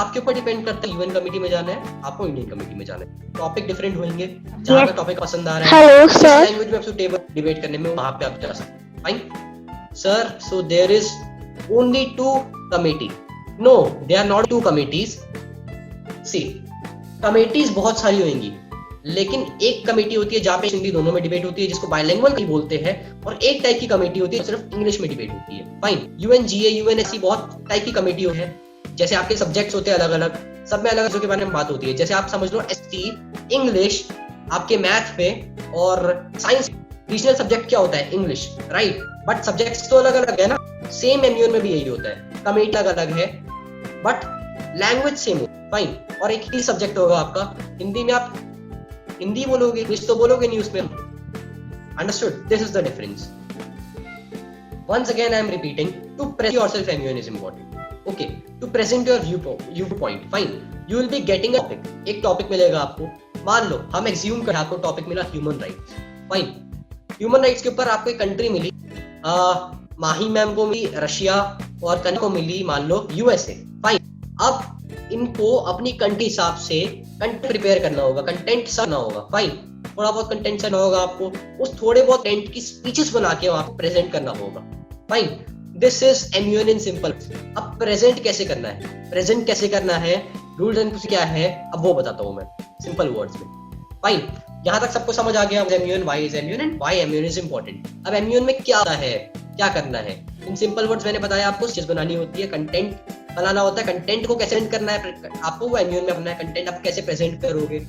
आपके ऊपर डिपेंड करता है यूएन कमेटी में जाना है, आपको इंडियन कमेटी में जाना है। टॉपिक डिफरेंट होंगे, जहाँ का टॉपिक पसंद आ रहा है जिस लैंग्वेज में आप सुटेबल डिबेट करने में, वहां पे आप जा सकते हैं। Fine sir, so there is only 2 committee. No, they are not 2 committees. See, committees बहुत सारी होंगी, लेकिन एक कमेटी होती है जहाँ पे हिंदी दोनों में डिबेट होती है, जिसको बायलैंग्वेज भी बोलते हैं, और एक टाइप की कमेटी होती है सिर्फ इंग्लिश में डिबेट होती है। फाइन, यूएनजीए, यूएनएससी बहुत टाइप की कमेटी है। जैसे आपके सब्जेक्ट्स होते हैं अलग अलग, सब में अलग अलग के बारे में बात होती है। जैसे आप समझ लो एसटी इंग्लिश आपके मैथ पे, और साइंस रीजनल सब्जेक्ट क्या होता है, इंग्लिश, राइट। बट सब्जेक्ट्स तो अलग अलग है ना, सेम एमयूएन में भी यही होता है, कमेटी अलग अलग है बट लैंग्वेज सेम हो। फाइन, और एक ही सब्जेक्ट होगा आपका। हिंदी में आप हिंदी बोलोगे, इंग्लिश तो बोलोगे नहीं उसमें। Understood? This is the difference. Once again I am repeating, to present yourself MUN is important. Okay, to present your viewpoint. Fine, you will be getting a topic. एक टॉपिक मिलेगा आपको, मान लो हम एग्ज्यूम करें आपको टॉपिक मिला human rights. Fine, human rights के ऊपर आपको एक कंट्री मिली, माही मैम को मिली रशिया, और कन्या को मिली मान लो यूएसए। फाइन, अब इनको अपनी कंट्री हिसाब से कंटेंट प्रिपेयर करना होगा, कंटेंट करना होगा। फाइन, थोड़ा बहुत कंटेंट करना होगा आपको, उस थोड़े बहुत कंटेंट की स्पीचेस बना के वहां प्रेजेंट करना होगा। Fine, this is MUN in simple. अब प्रेजेंट कैसे करना है, प्रेजेंट कैसे करना है, रूल्स एंड क्या है, अब वो बताता हूँ मैं सिंपल वर्ड्स में। फाइन, यहाँ तक सबको समझ आ गया MUN, why is MUN and why MUN is important. अब एमयूएन में क्या आता है, क्या करना है, इन सिंपल वर्ड्स मैंने बताया आपको। चीज बनानी होती है, कंटेंट बनाना होता है, कंटेंट को कैसे प्रेजेंट करना है आपको, वो एमयूएन में अपना है। कंटेंट आप कैसे प्रेजेंट करोगे,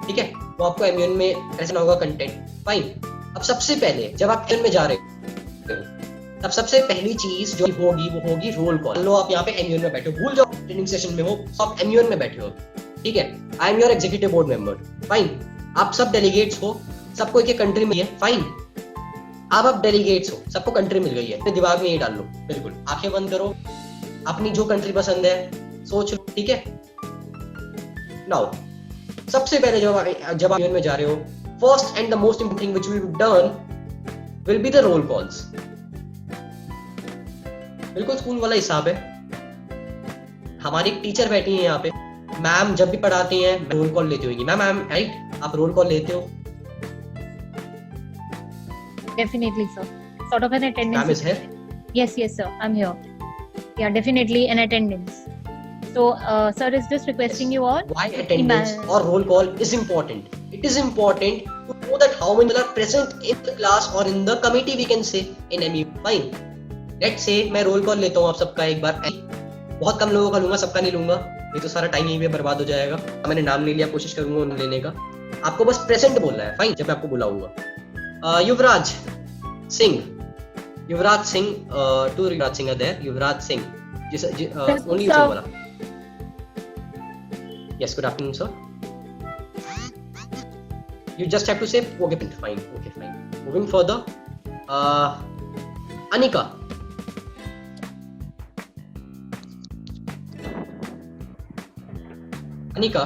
ठीक है, वो आपको एमयूएन में प्रेजेंट होगा कंटेंट। फाइन, अब सबसे पहले जब आप एमयूएन में जा रहे हो, तब सबसे पहली चीज जो होगी वो होगी रोल कॉल। लो आप यहाँ पे एमयूएन में बैठे हो, भूल जाओ ट्रेनिंग सेशन में हो, तो आप एमयूएन में बैठे हो, ठीक है। I am your executive board member. Fine, आप सब डेलीगेट्स हो, सबको एक कंट्री में है। फाइन, आप डेलीगेट्स हो, सबको कंट्री मिल गई है, अपने दिमाग में ये डाल लो, बिल्कुल आंखें बंद करो, अपनी जो कंट्री पसंद है सोच लो, ठीक है। नाउ सबसे पहले जब आप में जा रहे हो, first and the most important thing which we will done will be the roll calls. बिल्कुल स्कूल वाला हिसाब है। हमारी एक टीचर बैठी है यहाँ पे, मैम जब भी पढ़ाती हैं रोल कॉल लेती होंगी। मैम राइट, आप रोल कॉल लेते हो? Definitely, sir. Sort of an attendance. Ma'am is here? Yes, sir. I'm here. Yeah, definitely an attendance. So, sir is just requesting you all. Why attendance or roll call is important? It is important to know that how many people are present in the class or in the committee, we can say in MU. Fine. Let's say मैं roll call लेता हूँ आप सबका एक बार, बहुत कम लोगों का लूंगा, सबका नहीं लूंगा, नहीं तो सारा टाइम यहीं पे बर्बाद हो जाएगा। मैंने नाम नहीं लिया, कोशिश करूंगा उन्हें लेने का। आपको बस प्रेजेंट बोलना है। फाइन, जब मैं आपको बुलाऊंगा, युवराज सिंह, युवराज सिंह, टू युवराज सिंह देयर, युवराज सिंह, जिस ओनली सिंह वाला। Yes, good afternoon, sir. You just have to say okay, fine, okay, fine. Moving further, Anika. Anika.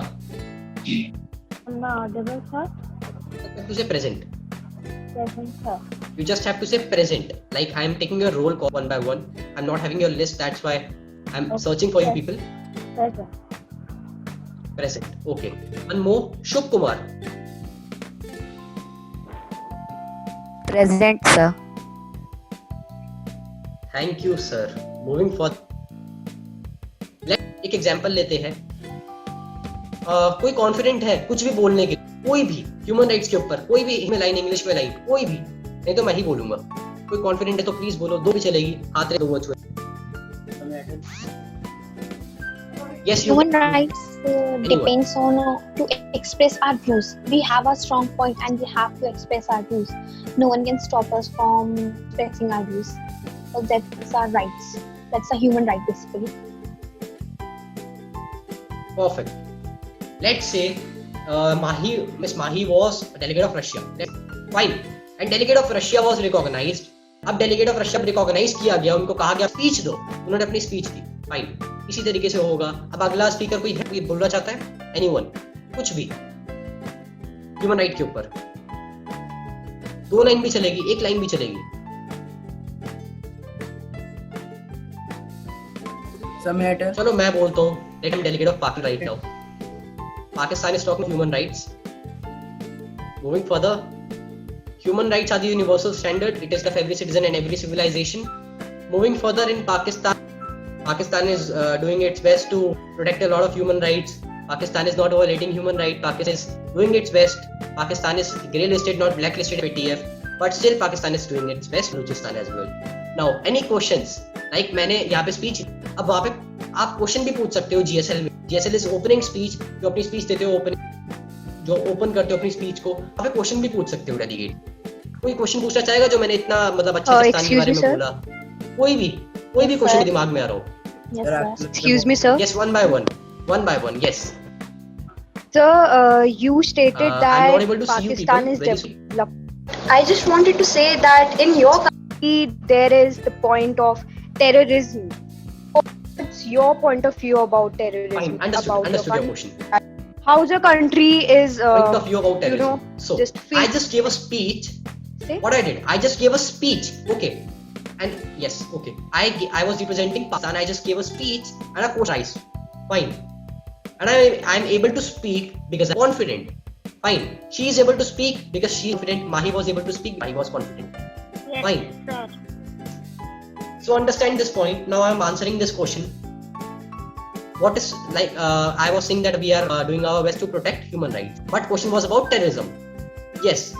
Am I audible, sir? You have to say present. Present, sir. You just have to say present. Like I am taking your roll call one by one. I'm not having your list. That's why I'm searching for you people. Present. Present. Okay. One more. Shubh Kumar. Present, sir. Thank you, sir. Moving forward. एक example लेते हैं। कोई confident है कुछ भी बोलने के, कोई भी ह्यूमन राइट्स के ऊपर, कोई भी में लाइन, इंग्लिश में लाइन, कोई भी, नहीं तो मैं ही बोलूंगा। कोई कॉन्फिडेंट है तो प्लीज बोलो, दो भी चलेगी, हाथ रहे दो वर्ड्स में। Yes, Human rights depends on to express our views. We have a strong point and we have to express our views. No one can stop us from expressing our views. So that's our rights. That's a human right, basically. Perfect. Let's say Miss Mahi was a delegate of Russia. Fine. And delegate of Russia was recognized. अब delegate of Russia recognize किया गया, उनको कहा गया speech दो, उन्होंने अपनी speech दी। Fine, इसी तरीके से होगा। अब अगला स्पीकर कोई बोलना चाहता है, एनीवन, कुछ भी ह्यूमन राइट के ऊपर, दो लाइन भी चलेगी, एक लाइन भी चलेगी। Submit. चलो मैं बोलता हूँ, let him delegate of Pakistan right now. Pakistan is talking human rights. Moving further, human rights are the universal standard. It is of every citizen and every civilization. Moving further, in Pakistan, Pakistan is doing its best to protect a lot of human rights. Pakistan is not violating human rights. Pakistan is doing its best. Pakistan is grey listed, not blacklisted ATF. But still, Pakistan is doing its best. Balochistan as well. Now, any questions? Like मैंने यहाँ पे speech, अब वहाँ पे आप question भी पूछ सकते हो GSL में. GSL is opening speech. जो अपनी स्पीच देते हो जो ओपन करते हो अपनी स्पीच को, वहाँ पे क्वेश्चन भी पूछ सकते हो डेलीगेट. कोई क्वेश्चन पूछना चाहेगा जो मैंने इतना मतलब अच्छे से पाकिस्तान के बारे में बोला? कोई भी क्वेश्चन दिमाग में आ रहा हो? Yes, sir. Excuse me, sir. Yes, one by one. Yes. Sir, you stated I'm that not able to see you Pakistan people. is Very sorry. developed. I just wanted to say that in your country there is the point of terrorism. What's your point of view about terrorism? Fine, understood about your question. How the country is, Point of view about terrorism. So, just I just gave a speech. Say? What I did, I just gave a speech. Okay. And yes, okay. I was representing Pakistan. I just gave a speech and a quote. Fine. And I'm able to speak because I'm confident. Fine. She is able to speak because she is confident. Mahi was able to speak. Mahi was confident. Yes, Fine. sir. So understand this point. Now I'm answering this question. What is like I was saying that we are doing our best to protect human rights. But question was about terrorism. Yes.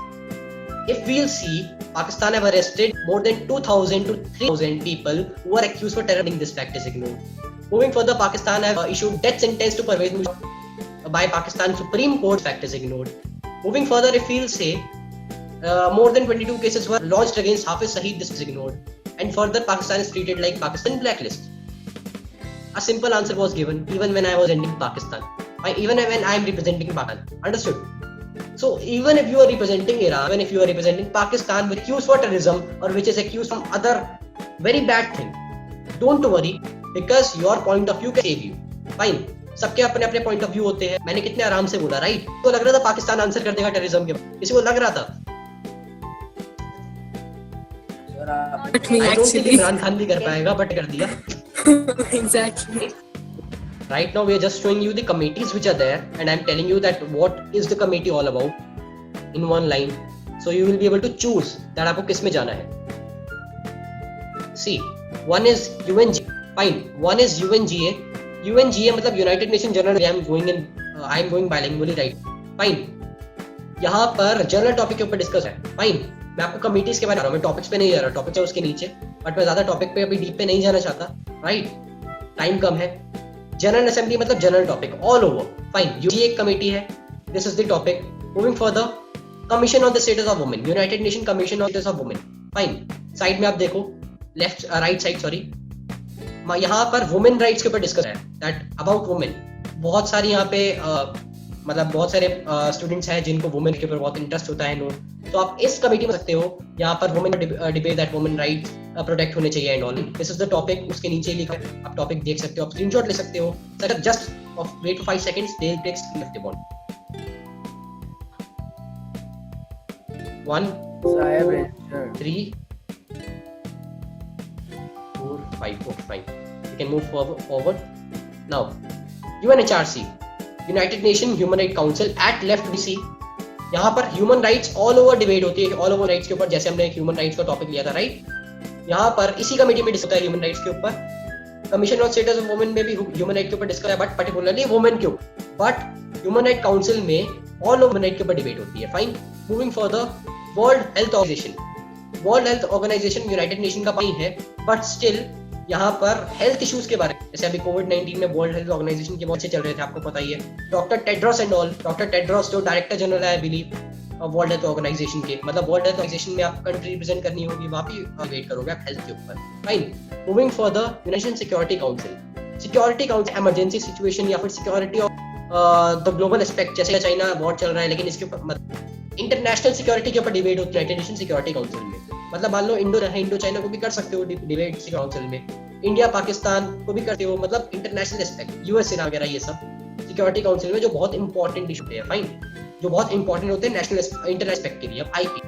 If we'll see, Pakistan have arrested more than 2,000 to 3,000 people who are accused for terrorism. This fact is ignored. Moving further, Pakistan have issued death sentence to Pervez Musharraf by Pakistan Supreme Court. Fact is ignored. Moving further, if we'll say more than 22 cases were launched against Hafiz Saeed, this is ignored. And further, Pakistan is treated like Pakistan blacklist. A simple answer was given even when I was ending Pakistan. Even when I am representing Pakistan. Understood? So even if you are representing Iran, even if you are representing Pakistan which is accused for terrorism or which is accused from other very bad thing, don't worry because your point of view can save you. Fine. सबके अपने अपने point of view होते हैं. मैंने कितने आराम से बोला, राइट? तो लग रहा था पाकिस्तान आंसर कर देगा टेररिज्म के. किसी को लग रहा था? I don't think Imran Khan भी कर पाएगा, बट कर दिया. Exactly. Right now we are just showing you the committees which are there and I'm telling you that what is the committee all about in one line. So you will be able to choose that आपको किस में जाना है. See, one is UNGA. Fine. One is UNGA. UNGA मतलब United Nations General. I am going bilingually, right? Fine. यहाँ पर general topic के ऊपर डिस्कस है. फाइन. मैं आपको कमिटीज के बारे में बता रहा हूँ. मैं टॉपिक्स पे नहीं जा रहा. टॉपिक है उसके नीचे. बट मैं ज्यादा टॉपिक पे अभी डीप पे नहीं जाना चाहता. राइट? टाइम कम है. जनरल असेंबली मतलब general topic all over. Fine. UGA एक कमेटी है. This is the topic. Moving further, commission on the status of women. United nation commission on status of women. Fine. Side में आप देखो, left right side sorry, यहाँ पर women rights के ऊपर discuss है. That about women. बहुत सारी यहाँ पे मतलब बहुत सारे स्टूडेंट्स हैं जिनको वुमेन के ऊपर बहुत इंटरेस्ट होता है. तो आप इस कमेटी में सकते हो. यहाँ पर women debate that women rights protect होने चाहिए and all. This is the topic. उसके नीचे लिखा है. आप टॉपिक देख सकते हो. आप स्क्रीनशॉट ले सकते हो. Sir just wait for 5 seconds. They take screen off the 1 2 3 4 5. Okay, fine. You can move forward. Now, UNHRC, United Nations Human Rights Council at left we see. यहाँ पर human rights all over debate होती है. All over rights के ऊपर जैसे हमने human rights का topic लिया था, राइट? यहाँ पर इसी कमेटी में डिस्कस होता है ह्यूमन राइट्स के ऊपर. Commission on status of women में भी ह्यूमन राइट के ऊपर डिस्कस है, बट पर्टिकुलरली वुमेन के ऊपर. बट ह्यूमन राइट काउंसिल में ऑल ओवर राइट के ऊपर डिबेट होती है. Fine. Moving further, World Health Organization. World Health Organization United Nation का पार्ट है, बट स्टिल यहाँ पर हेल्थ इश्यूज के बारे में, जैसे अभी कोविड-19 में वर्ल्ड हेल्थ ऑर्गेनाइजेशन के बहुत अच्छे चल रहे थे, आपको पता ही है. Doctor Tedros and all. Doctor Tedros जो डायरेक्टर जनरल है I believe World Health Organization के, मतलब वर्ल्ड हेल्थ ऑर्गेनाइजेशन में आप कंट्री रिप्रेजेंट करनी होगी, वहाँ भी वेट करोगे आप हेल्थ के ऊपर. Fine. Moving further, United security council. Security council emergency situation या फिर security of the global aspect, जैसे चाइना वॉर चल रहा है लेकिन इसके ऊपर इंटरनेशनल सिक्योरिटी के ऊपर डिबेट होती है यूनाइटेड नेशन सिक्योरिटी काउंसिल में. मतलब मान लो इंडो चाइना को भी कर सकते हो डिबेट काउंसिल में. इंडिया पाकिस्तान को भी करते हो. मतलब इंटरनेशनल एस्पेक्ट, यूएस वगैरह ये सब सिक्योरिटी काउंसिल में जो बहुत इंपॉर्टेंट इशू है. फाइन. जो बहुत इंपॉर्टेंट होते हैं नेशनल इंटरनेशनल एस्पेक्ट के लिए. अब आईपी